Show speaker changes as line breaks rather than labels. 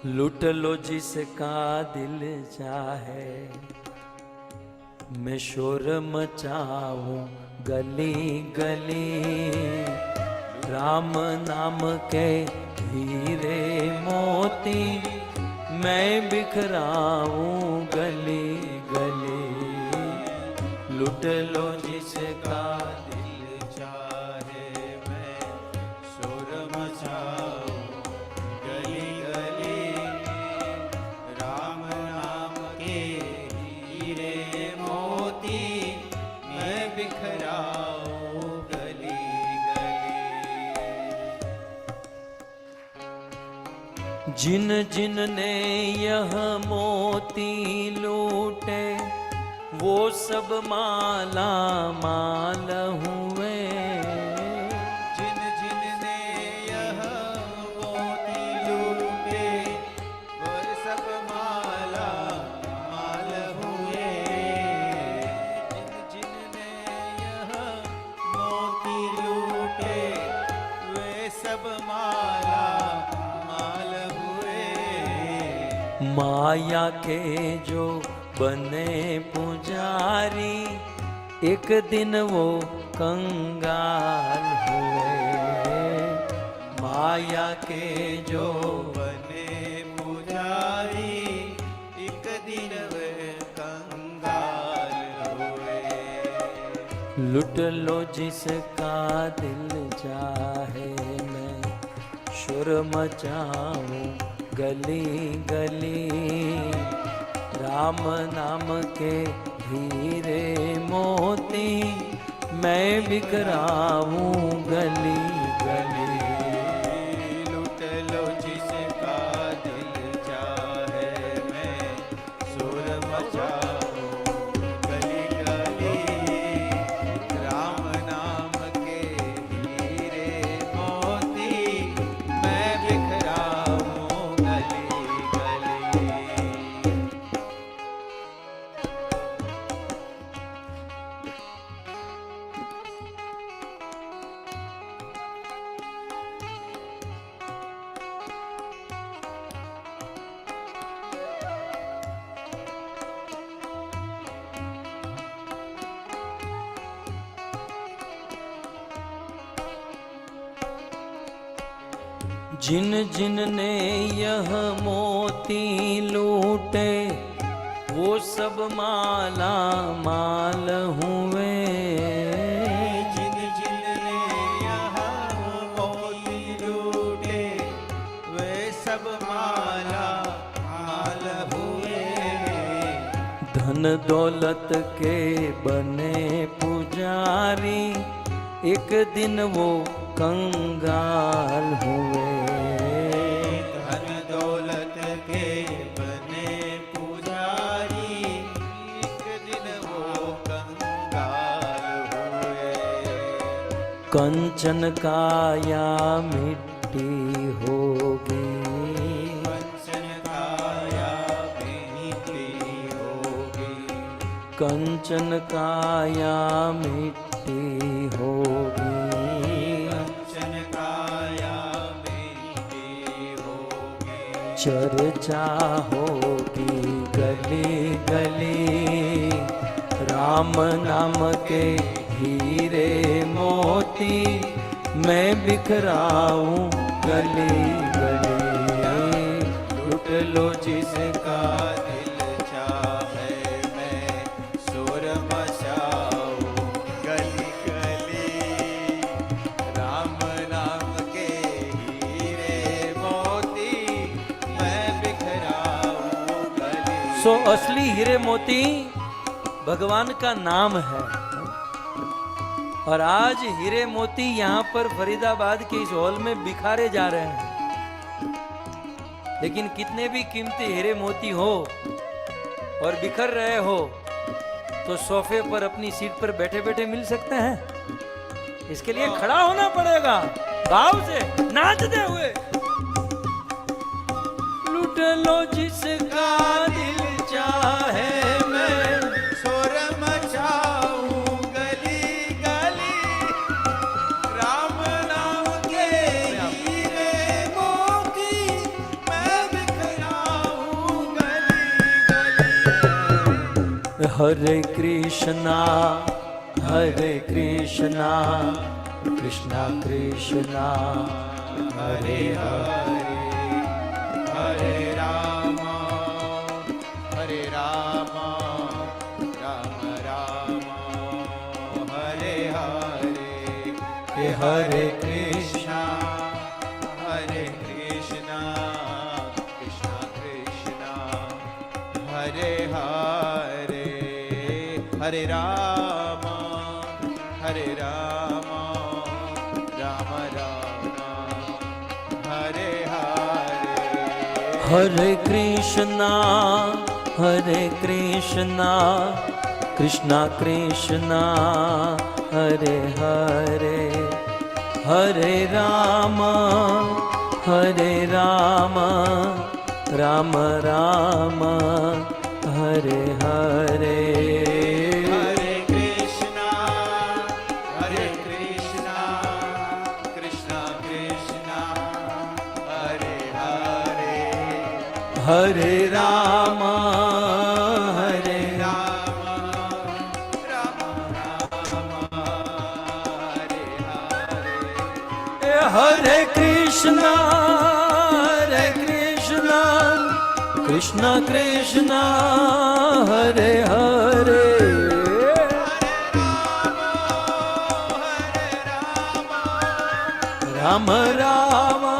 लूट लो जिसका दिल चाहे, मैं शोर मचाऊं गली गली। राम नाम के हीरे मोती, मैं बिखराऊं गली गली। लूट लो जिसका दिल चाहे, मैं शोर मचाऊं गली गली। राम नाम के हीरे मोती, मैं बिखराऊं गली गली। जिन जिन ने यह मोती लूटे, वो सब माला माल हुए।
जिन जिन ने यह मोती लूटे, वो सब माला माल हुए। जिन जिन ने यह मोती लूटे, वे सब माला माल हुए।
माया के जो बने पुजारी, एक दिन वो कंगाल हुए। माया के जो
बने पुजारी, एक दिन वे कंगाल हुए।
लूट लो जिसका दिल चाहे, मैं शोर मचाऊं गली गली। राम नाम के हीरे मोती, मैं बिखराऊं गली गली।
लूट लो जिसका दिल चाहे, मैं शोर मचाऊं गली गली। राम नाम के हीरे मोती, मैं बिखराऊं गली गली।
जिन जिन ने यह मोती लूटे, वो सब माला माल हुए।
जिन जिन ने यह मोती लूटे, वे सब माला माल हुए।
धन दौलत के बने पुजारी, एक दिन वो कंगाल हुए।
धन दौलत के बने पुजारी, एक दिन वो कंगाल हुए।
कंचन काया मिट्टी होगी,
कंचन काया मिट्टी होगी।
कंचन काया मिट्टी होगी।
कंचन काया मिट्टी होगी।
चर्चा होगी गली गली। राम नाम के हीरे मोती, मैं बिखराऊं गली गली। लूट लो जिसका
दिल चाहे, मैं शोर मचाऊं गली गली। राम नाम के हीरे मोती, मैं बिखराऊं गली।
सो असली हीरे मोती भगवान का नाम है। और आज हीरे मोती यहाँ पर फरीदाबाद के इस हॉल में बिखारे जा रहे हैं। लेकिन कितने भी कीमती हीरे मोती हो और बिखर रहे हो, तो सोफे पर अपनी सीट पर बैठे बैठे मिल सकते हैं। इसके लिए खड़ा होना पड़ेगा, भाव से नाचते हुए। लूट लो जिसका दिल चाहे, मैं
शोर मचाऊं गली गली। राम नाम के हीरे मोती, मैं बिखराऊं
Hare Krishna, Hare Krishna, Krishna Krishna, Hare Hare,
Hare Rama, Hare Rama, Rama Rama, Hare Hare,
Hare Krishna,
Hare Krishna, Krishna Krishna, Hare Hare, Hare Rama, Hare Rama, Rama Rama, Hare Hare.
Hare Krishna, Hare Krishna, Krishna Krishna, Hare Hare, Hare Rama, Hare Rama, Rama Rama, Hare Hare.
Hare Krishna, Hare Krishna, Krishna Krishna, Hare Hare,
Hare Rama, Hare
Rama, Rama Rama, Hare Hare.
Hare Krishna, Hare Krishna, Krishna Krishna, Hare Hare, Rama Rama,